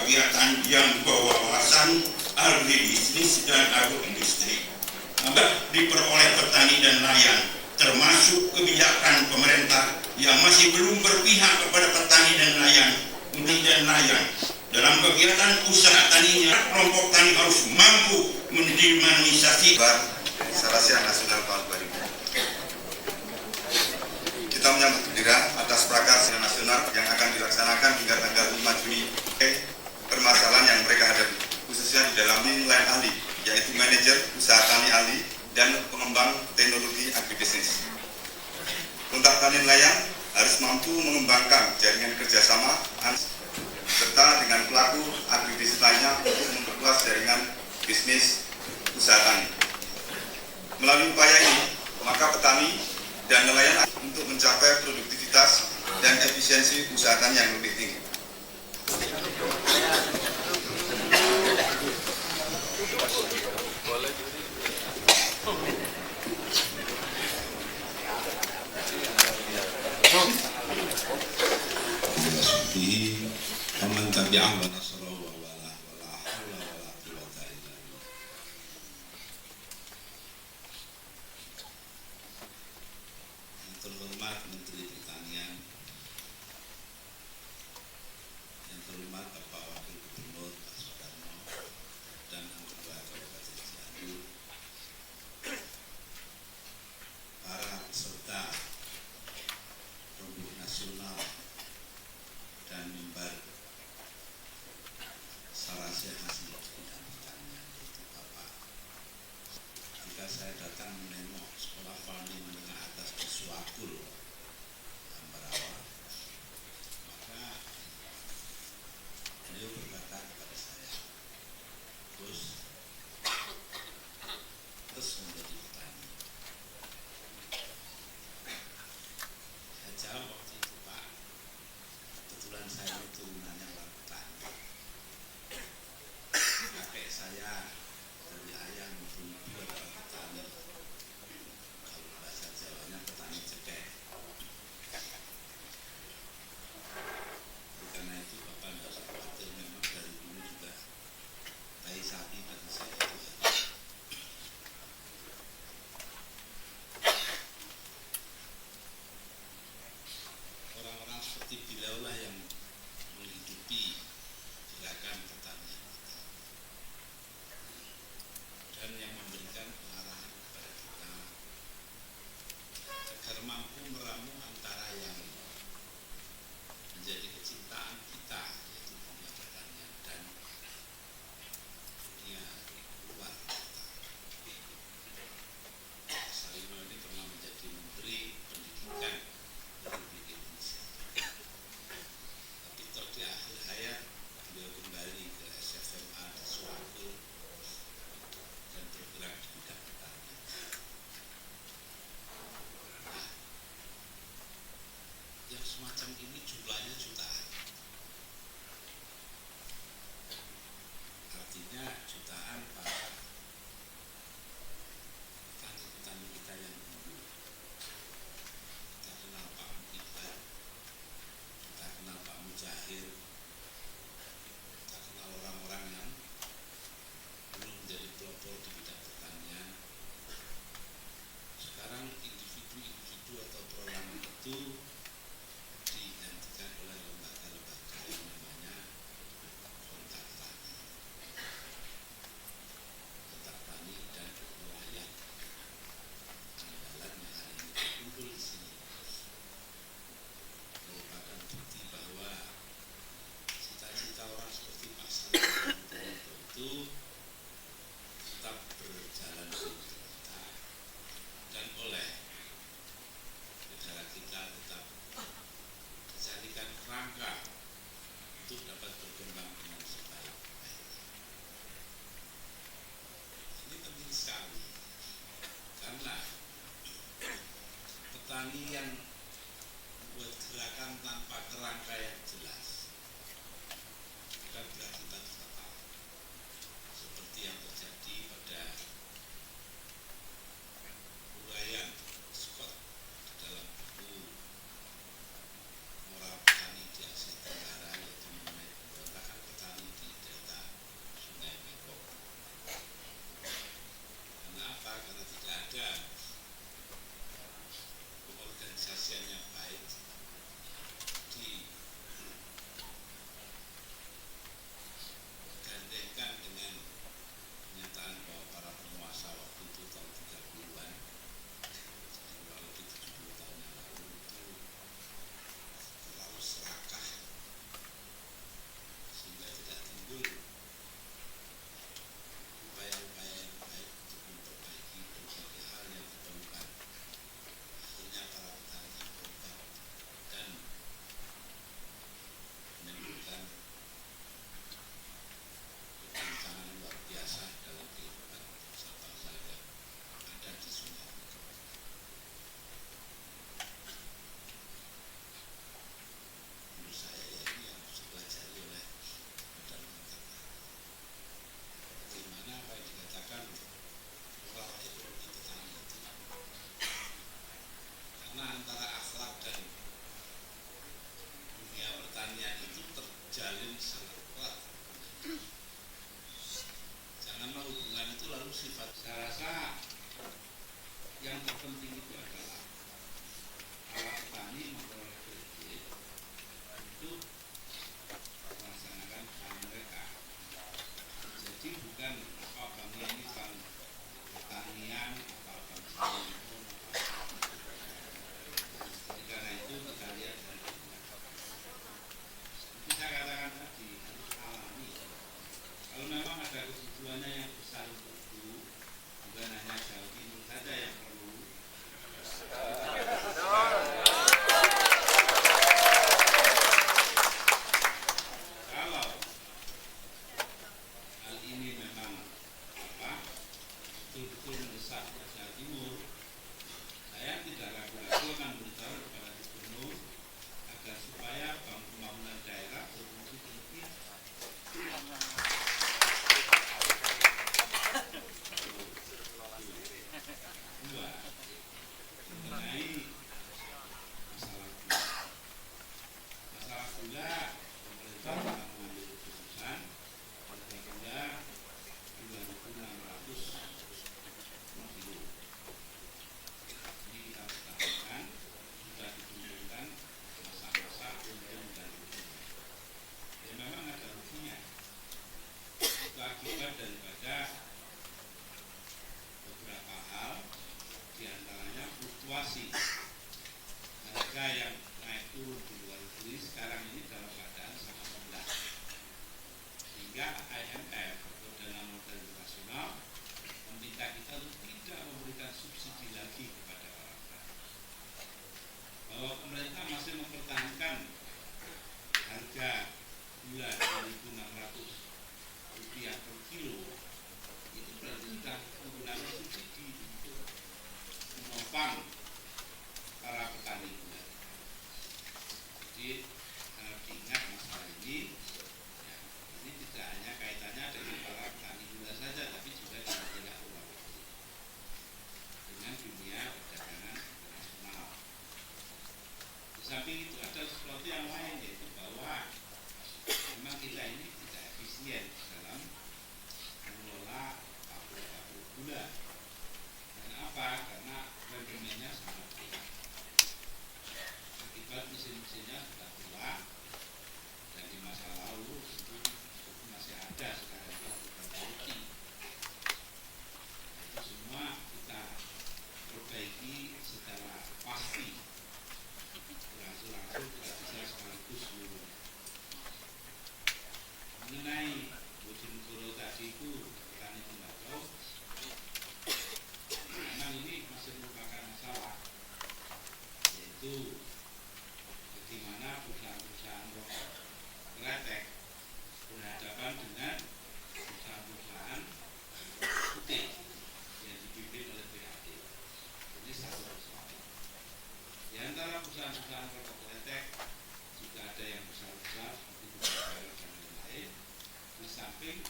kegiatan yang berwawasan agribisnis dan agroindustri diperoleh petani dan nelayan, termasuk kebijakan pemerintah yang masih belum berpihak kepada petani dan nelayan. Dalam kegiatan usaha taninya, kelompok tani harus mampu mendimensiasi Sarasya Nasional tahun 2000. Kita menyambut gembira atas prakarya nasional yang akan dilaksanakan hingga tanggal 5 Juni. Permasalahan yang mereka hadapi, khususnya di dalam nilai ahli, yaitu manajer usaha tani ahli dan pengembang teknologi agribisnis. Untuk tani nelayan harus mampu mengembangkan jaringan kerjasama serta dengan pelaku agribisnis lainnya untuk memperluas jaringan bisnis usaha tani. Melalui upaya ini, maka petani dan nelayan untuk mencapai produktivitas dan efisiensi usaha tani yang lebih tinggi. Terhormat Menteri Pertanian, yang terhormat Bapak Wakil Gubernur Pak Soekarno dan anggota Kabupaten Cianjur, para peserta Rembuk Nasional dan mimbar Sarasya hasil bidang pertanian, yaitu Bapak. Jika saya datang menengok sekolah Fani menengah atas di Suakul, Ambarawa, maka beliau berkata kepada saya, terus menjadi petani. Saya jawab waktu itu, Pak, kebetulan saya turunannya orang petani. Kakek saya dari ayah maupun ibu adalah petani. Kalau bahasa Jawanya petani cekek. Karena itu Bapak tidak usah khawatir, memang dari dulu juga tai sapi bagi saya itu ada. Orang-orang seperti beliau lah yang menghidupi gerakan pertanian kita dan yang memberikan pengarahan kepada kita agar mampu meramu antara yang menjadi kecintaan kita, yaitu dunia pertanian dan dunia luar kita. Salino ini pernah menjadi Menteri Pendidikan Republik Indonesia, tapi toh di akhir hayat beliau kembali ke SFMA di Suakul dan bergerak di bidang pertanian. Nah, terpenting itu adalah para petani memperoleh kredit untuk melaksanakan usaha mereka. Jadi bukan apa banknya ini bank pertanian atau bank simpanan. Karena itu kita lihat dari kita katakan tadi harus alami. Kalau memang ada kebutuhannya yang besar untuk itu, bukan hanya Jawa Timur saja yang perlu. Kalau hal ini memang betul-betul mendesak Jawa Timur, saya tidak ragu-ragu akan beritahu kepada gubernur agar supaya bank pembangunan daerah berfungsi demikian. Dua, mengenai masalah gula. Masalah gula, pemerintah telah mengambil keputusan harga gula 2.600 per kilo. Ini kita pertahankan, sudah ditunjukkan masa-masa untung dan rugi. Dan memang ada ruginya. Itu akibat daripada beberapa hal, diantaranya fluktuasi harga yang naik turun di luar negeri sekarang ini dalam keadaan sangat rendah, sehingga IMF atau Dana Moneter Internasional meminta kita untuk tidak memberikan subsidi lagi kepada para petani, bahwa pemerintah masih mempertahankan harga gula 2.600 rupiah per kilo. Itu berarti sudah menggunakan subsidi untuk menopang para petani gula. Jadi harus diingat masalah ini. Ya, ini tidak hanya kaitannya dengan para petani gula saja, tapi juga dengan pihak luar negeri, dengan dunia perdagangan internasional. Di samping itu ada sesuatu yang lain, yaitu bahwa memang kita ini tidak efisien dalam mengelola pabrik-pabrik gula. Kenapa? Karena manajemennya sangat kurang. Akibat mesin-mesinnya sudah tua, dan di masa lalu itu masih ada sekarang itu korupsi. Itu semua kita perbaiki secara pasti, langsung tidak bisa sekaligus seluruh. Mengenai Bojonegoro tadi itu petani tembakau, memang ini masih merupakan masalah, yaitu bagaimana perusahaan-perusahaan rokok kretek berhadapan dengan perusahaan-perusahaan putih yang dipimpin oleh BAT. Ini satu persoalan. Di antara perusahaan-perusahaan rokok kretek juga ada yang besar-besar seperti Bukalapak dan lain-lain. Di samping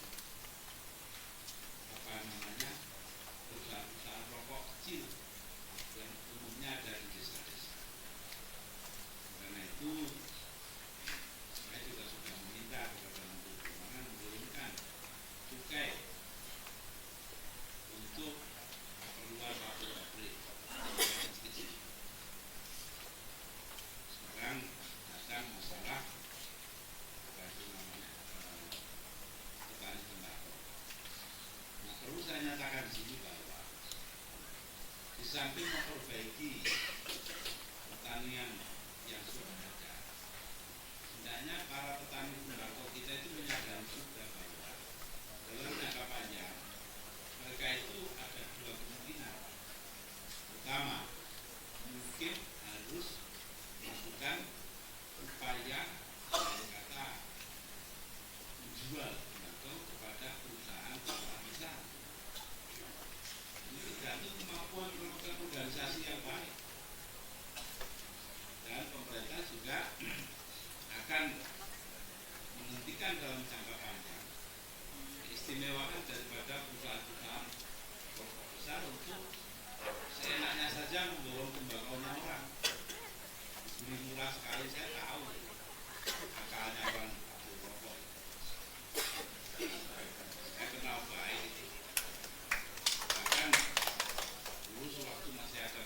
perusahaan-perusahaan rokok kecil yang umumnya ada di desa-desa. Karena itu saya juga sudah meminta kepada Menteri Keuangan menurunkan cukai untuk keperluan pabrik-pabrik kecil. Sekarang datang masalah apa itu namanya petani tembakau. Nah, perlu saya nyatakan di sini bahwa di samping memperbaiki pertanian yang sudah ada, hendaknya para petani tembakau kita itu menyadari juga bahwa dalam jangka panjang mereka itu ada dua kemungkinan. Pertama, mungkin harus melakukan upaya kata menjual tembakau kepada perusahaan besar. Ini tergantung kemampuan melakukan organisasi yang baik, dan pemerintah juga akan menghentikan dalam jangka panjang keistimewaan daripada perusahaan-perusahaan rokok besar untuk seenaknya saja mendorong tembakaunya orang. Beli murah sekali, saya tahu akalnya orang rokok. Saya kenal baik itu. Bahkan dulu sewaktu masih ada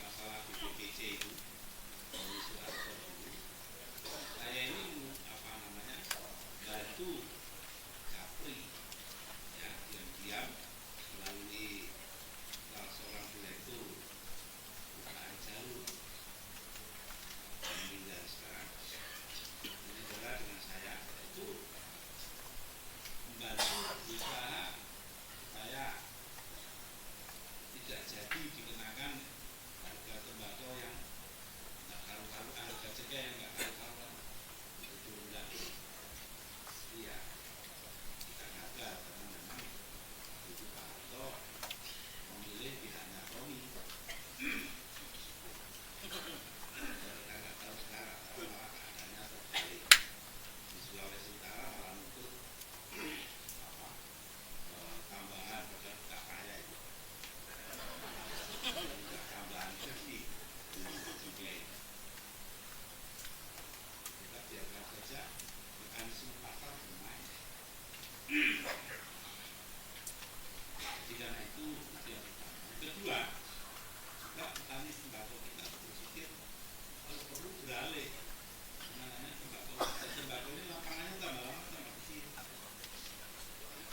kedua, juga petani tembakau kita berpikir kalau perlu beralih namanya tembakau ini lapangannya tambah lama tambah kecil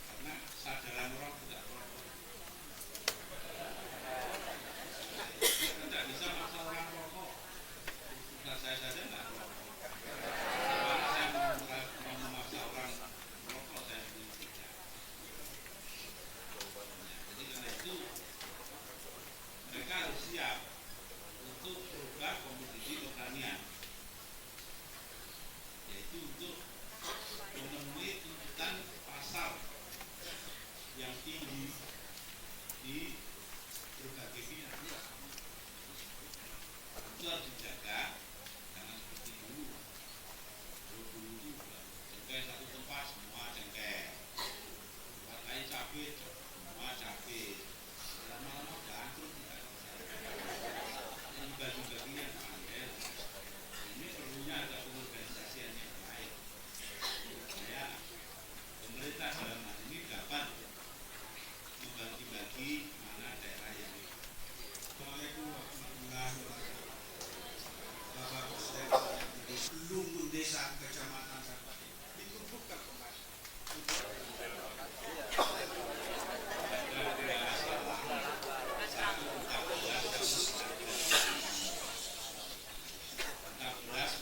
karena sadaran orang tidak merokok. Kita tidak bisa maksa orang merokok. Nah, saya saja tidak merokok. Kalau saya mau memaksa orang merokok, saya sendiri tidak. Jadi karena itu mereka harus siap untuk berubah komoditi pertanian, yaitu untuk memenuhi tuntutan pasar yang tinggi di berbagai bidang. Itu harus dijaga, jangan seperti dulu. Dulu itu jengkai satu tempat semua jengkai, tempat lain cabai semua cabai. Lama-lama udah hancur kita. Yang bagi-baginya pandai. Ini perlunya ada pengorganisasian yang baik. Supaya pemerintah dalam hal ini dapat membagi-bagi mana daerah yang. Assalamualaikum warahmatullahi wabarakatuh. Bapak Presiden Lumbung Desa Kecamatan Sarpati dikumpulkan kembali. Sudah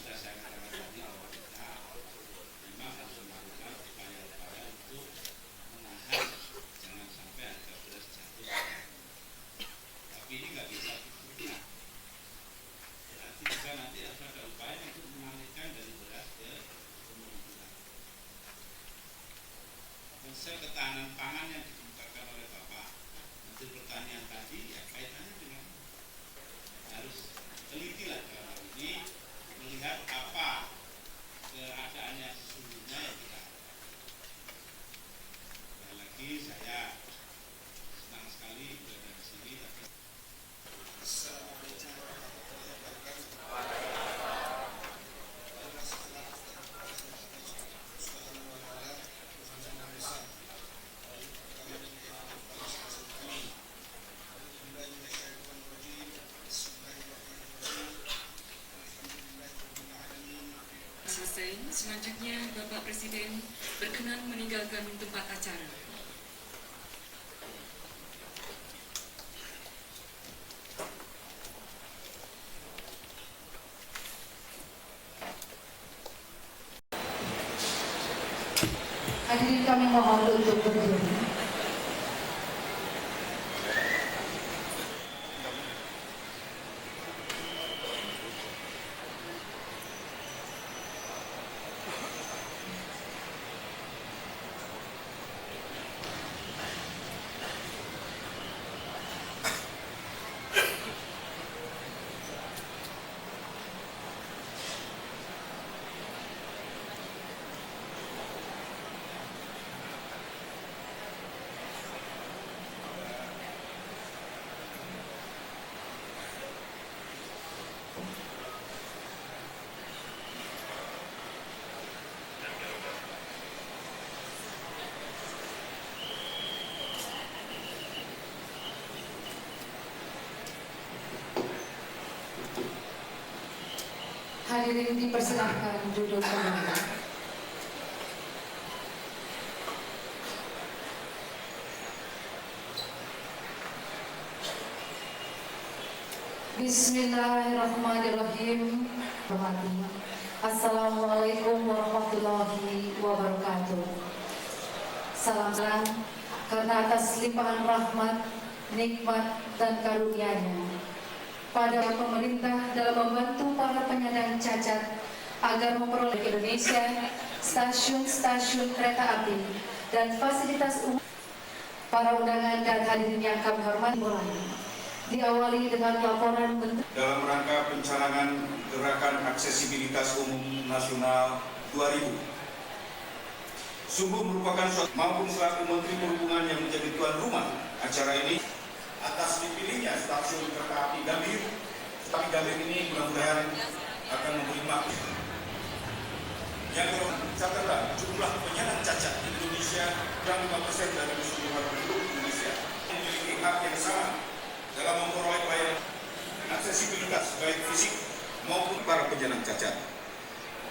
saya katakan tadi bahwa kita memang harus melakukan upaya-upaya untuk menahan jangan sampai harga beras jatuh. Tapi ini nggak bisa sempurna. Berarti juga nanti harus ada upaya untuk mengalihkan dari beras ke komoditas. Konsep ketahanan pangan yang dikemukakan oleh Bapak Menteri Pertanian tadi ya kaitannya dengan harus teliti lah dalam hal ini melihat apa keadaannya sesungguhnya yang kita harapkan. Dan lagi saya senang sekali berada di sini. Assalamualaikum warahmatullahi wabarakatuh. Selesai, selanjutnya Bapak Presiden berkenan meninggalkan tempat acara. Hadirin kami mohon untuk berdiri. Hadirin dipersilahkan duduk kembali. Bismillahirrahmanirrahim. Assalamualaikum warahmatullahi wabarakatuh. Salam karena atas limpahan rahmat, nikmat dan karunia-Nya pada pemerintah dalam membantu para penyandang cacat agar memperoleh Indonesia stasiun-stasiun kereta api dan fasilitas umum. Para undangan dan hadirin yang kami hormati, diawali dengan laporan dalam rangka pencanangan Gerakan Aksesibilitas Umum Nasional 2000. Sungguh merupakan suatu maupun selaku Menteri Perhubungan yang menjadi tuan rumah acara ini atas dipilihnya stasiun kereta api Gambir. Tapi Gambir ini mudah-mudahan akan memberi makna. Yang catatlah jumlah penyandang cacat di Indonesia kurang 5% dari keseluruhan penduduk Indonesia memiliki hak yang sama dalam aksesibilitas baik fisik maupun para penyandang cacat.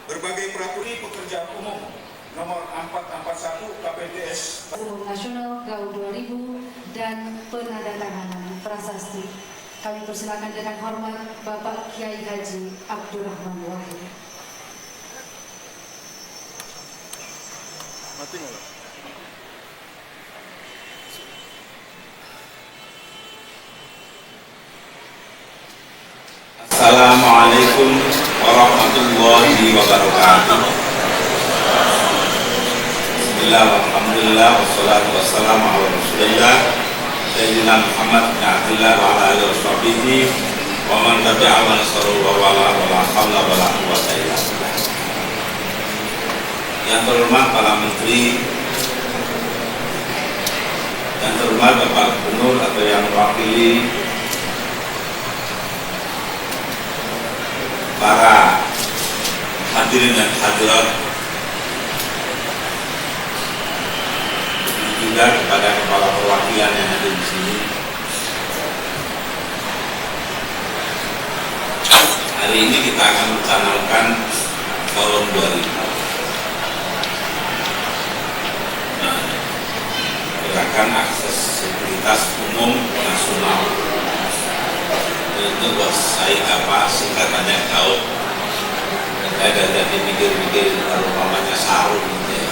Berbagai peraturan pekerjaan umum nomor 441 KPTS Umum Nasional Gaul 2000 dan penandatanganan prasasti. Kami persilakan dengan hormat Bapak Kiai Haji Abdurrahman Wahid. Assalamualaikum warahmatullahi wabarakatuh. Bismillah, alhamdulillah, wassalatu wassalamu ala rasulillah Sayyidina Muhammad bin Abdullah wa ala alihi wa sahbihi wa man tabi'a wa nasaruhu wa wala wa la hawla wa la quwwata illa billah. Yang terhormat para menteri, yang terhormat Bapak Gubernur atau yang mewakili para hadirin dan hadirat, juga kepada kepala perwakilan yang ada di sini. Hari ini kita akan mencanangkan tahun 2000. Gerakan aksesibilitas umum nasional. Itu buat saya apa singkatannya GAUD. Saya ada jadi mikir-mikir kalau namanya sarung gitu ya.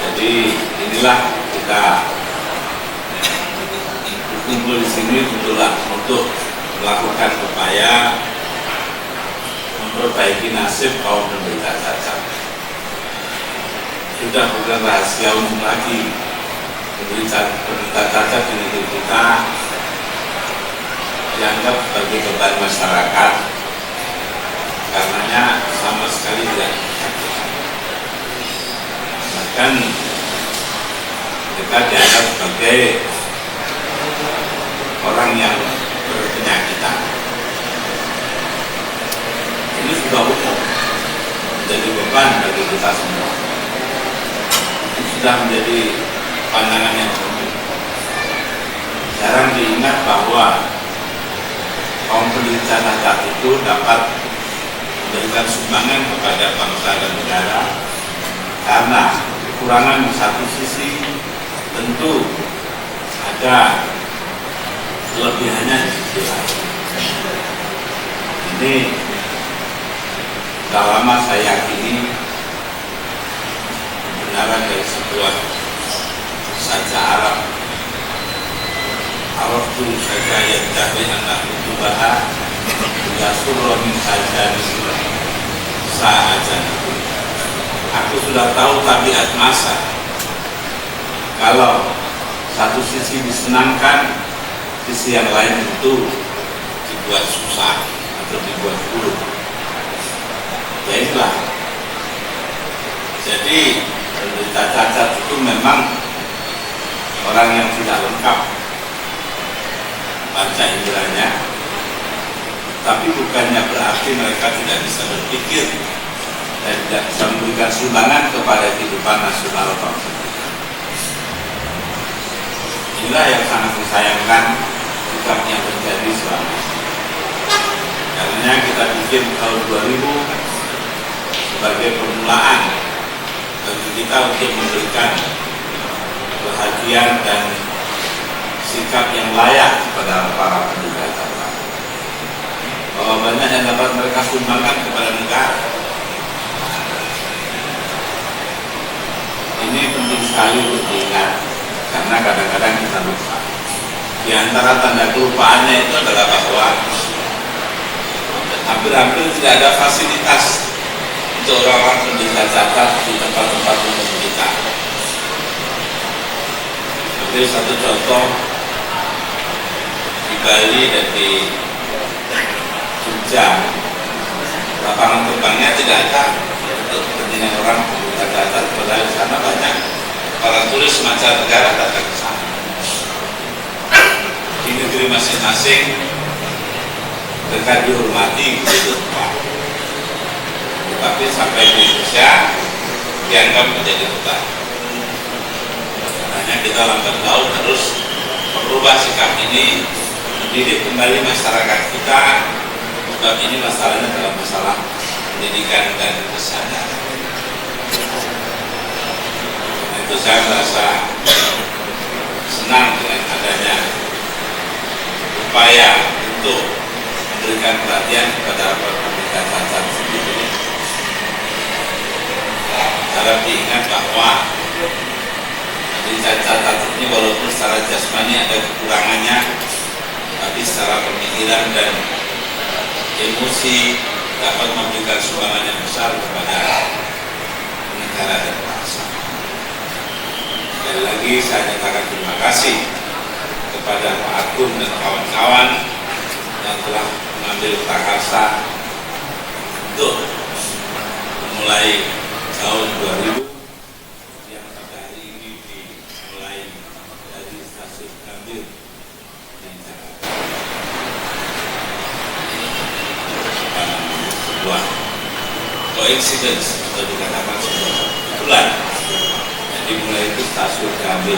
Jadi inilah kita kumpul di sini untuk melakukan upaya memperbaiki nasib kaum penderita cacat. Sudah bukan rahasia umum lagi, penderita cacat di negeri kita dianggap sebagai beban masyarakat, karenanya sama sekali tidak. Bahkan mereka dianggap sebagai orang yang berpenyakitan. Ini sudah umum, menjadi beban bagi kita semua. Sudah menjadi pandangan yang umum. Jarang diingat bahwa kaum penderita cacat itu dapat memberikan sumbangan kepada bangsa dan negara, karena kekurangan di satu sisi tentu ada kelebihannya di sisi lain. Ini sudah lama saya yakini kebenaran dari sebuah saja Arab. Arab itu saja yang jadi anak itu bahas Rasulullah min saja sahaja. Aku sudah tahu tabiat masa. Kalau satu sisi disenangkan, sisi yang lain itu dibuat susah atau dibuat buruk. Ya itulah. Jadi penderita cacat itu memang orang yang tidak lengkap panca inderanya, tapi bukannya berarti mereka tidak bisa berpikir dan tidak bisa memberikan sumbangan kepada kehidupan nasional bangsa. Inilah yang sangat disayangkan sikap yang terjadi selama ini. Karena kita bikin tahun 2000 sebagai permulaan bagi kita untuk memberikan perhatian dan sikap yang layak kepada para penderita cacat. Bahwa banyak yang dapat mereka sumbangkan kepada negara. Ini penting sekali untuk diingat, karena kadang-kadang kita lupa. Di antara tanda kelupaannya itu adalah bahwa hampir-hampir tidak ada fasilitas untuk orang-orang penderita cacat di tempat-tempat umum kita. Ambil satu contoh, di Bali dan di Jogja, lapangan terbangnya tidak ada untuk kepentingan orang penderita cacat. Padahal di sana banyak para turis mancanegara datang ke sana. Di negeri masing-masing mereka dihormati begitu Pak. Tapi sampai di Indonesia dianggap menjadi beban. Karena kita lambat laun harus merubah sikap ini, mendidik kembali masyarakat kita. Sebab ini masalahnya adalah masalah pendidikan dan kesadaran. Itu saya merasa senang dengan adanya upaya untuk memberikan perhatian kepada pemerintah cacat sendiri. Harap diingat bahwa penderita cacat ini walaupun secara jasmani ada kekurangannya, tapi secara pemikiran dan emosi dapat memberikan sumbangan yang besar kepada negara dan bangsa. Sekali lagi saya nyatakan terima kasih kepada Pak Agung dan kawan-kawan yang telah mengambil prakarsa untuk memulai tahun 2000 yang pada hari ini dimulai dari stasiun Gambir di Jakarta. Sebuah coincidence atau dikatakan sebuah kebetulan yang dimulai itu stasiun Gambir,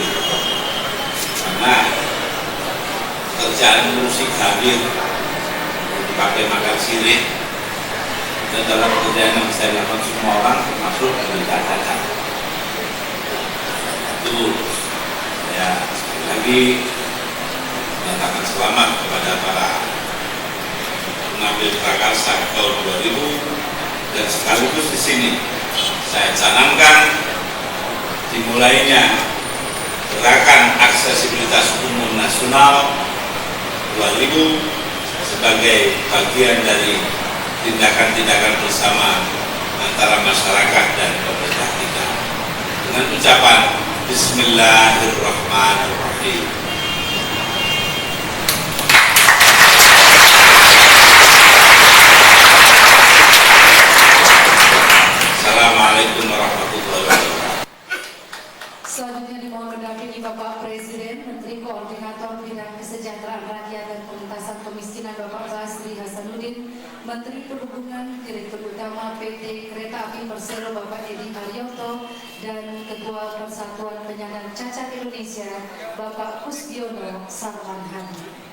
karena kerjaan ngurusi Gambir dipakai makan sirih dan dalam pekerjaan yang bisa dilakukan semua orang termasuk penderita cacat. Itu ya sekali lagi menyatakan selamat kepada para pengambil prakarsa tahun 2000 dan sekaligus di sini saya canangkan dimulainya gerakan aksesibilitas umum nasional 2000 sebagai bagian dari tindakan-tindakan bersama antara masyarakat dan pemerintah kita dengan ucapan Bismillahirrahmanirrahim. Assalamualaikum warahmatullahi wabarakatuh. Selanjutnya dimohon mendampingi Bapak Presiden, Menteri Koordinator Bidang Kesejahteraan Rakyat dan Pengentasan Kemiskinan Bapak Basri Hasanuddin, Menteri Perhubungan, Direktur Utama PT Kereta Api Persero Bapak Edi Haryoto, dan Ketua Persatuan Penyandang Cacat Indonesia Bapak Kusbiono Sarwan Hadi.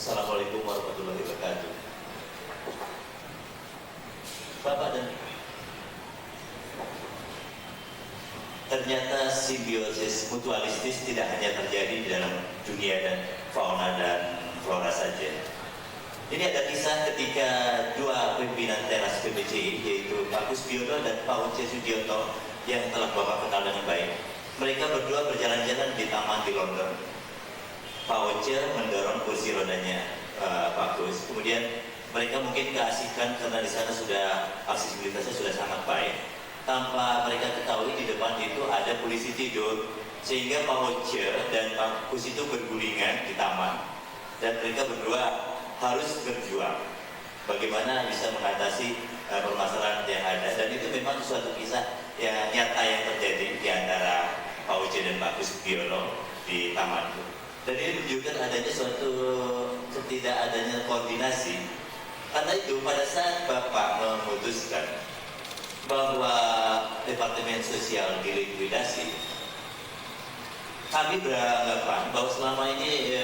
Assalamualaikum warahmatullahi wabarakatuh. Bapak dan Ibu, ternyata simbiosis mutualistis tidak hanya terjadi di dalam dunia dan fauna dan flora saja. Ini ada kisah ketika dua pimpinan teras PBCI, yaitu Pak Kusbiono dan Pak Uce Sudioto, yang telah Bapak kenal dengan baik. Mereka berdua berjalan-jalan di taman di London. Pak Oce mendorong kursi rodanya Pak Gus. Kemudian mereka mungkin keasikan karena di sana sudah aksesibilitasnya sudah sangat baik. Tanpa mereka ketahui di depan itu ada polisi tidur, sehingga Pak Oce dan Pak Gus itu bergulingan di taman dan mereka berdua harus berjuang bagaimana bisa mengatasi permasalahan yang ada, dan itu memang suatu kisah yang nyata yang terjadi di antara Pak Oce dan Pak Kusbiono di taman itu. Dan ini menunjukkan adanya suatu ketidakadanya koordinasi. Karena itu pada saat Bapak memutuskan bahwa Departemen Sosial dilikuidasi, kami beranggapan bahwa selama ini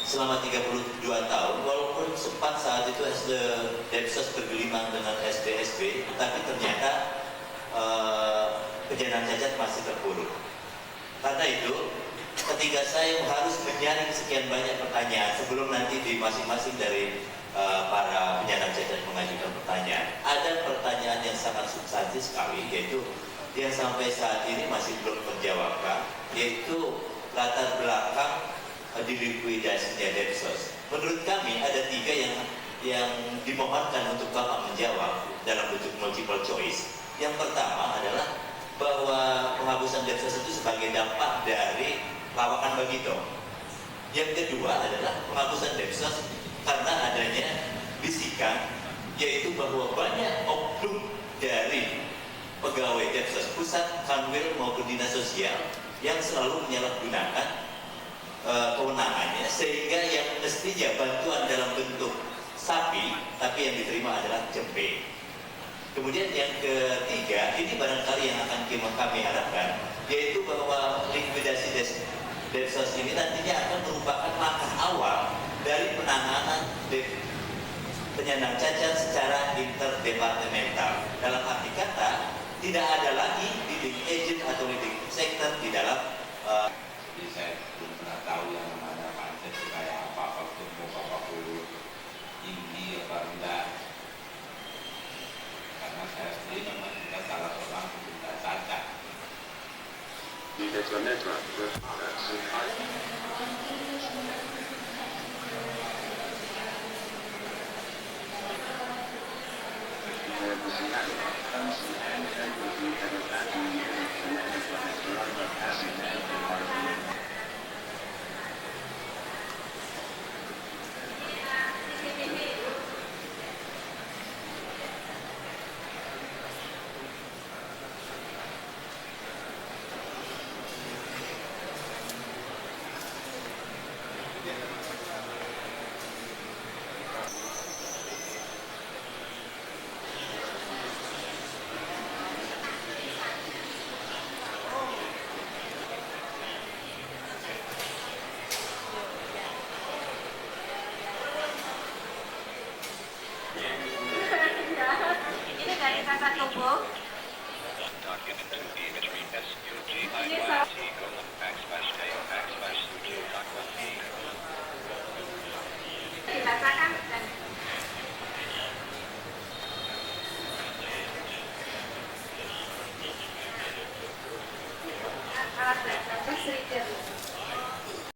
selama 32 tahun, walaupun sempat saat itu Depsos bergelimang dengan SDSB, tapi ternyata penyandang cacat masih terpuruk. Karena itu ketika saya harus menyaring sekian banyak pertanyaan sebelum nanti di masing-masing dari para penyandang cacat mengajukan pertanyaan, ada pertanyaan yang sangat substansi sekali, yaitu yang sampai saat ini masih belum terjawabkan, yaitu latar belakang dilikuidasinya Depsos. Menurut kami ada 3 yang dimohonkan untuk Bapak menjawab dalam bentuk multiple choice. Yang pertama adalah bahwa penghapusan Depsos itu sebagai dampak dari lawakan Bagito. Yang kedua adalah penghapusan Depsos karena adanya bisikan, yaitu bahwa banyak oknum dari pegawai Depsos pusat, Kanwil maupun dinas sosial yang selalu menyalahgunakan kewenangannya, sehingga yang mestinya bantuan dalam bentuk sapi tapi yang diterima adalah jembe. Kemudian yang ketiga, ini barangkali yang akan kami harapkan, yaitu bahwa likuidasi Densos ini nantinya akan merupakan langkah awal dari penanganan penyandang cacat secara interdepartemental. Dalam arti kata, tidak ada lagi leading agent atau leading sector di dalam Jadi saya belum pernah tahu yang namanya pancet itu kayak apa gemuk, apa kurus, tinggi, apa rendah. Karena saya sendiri memang juga salah seorang penderita cacat. Ini dari Kakak Tubuh. Ini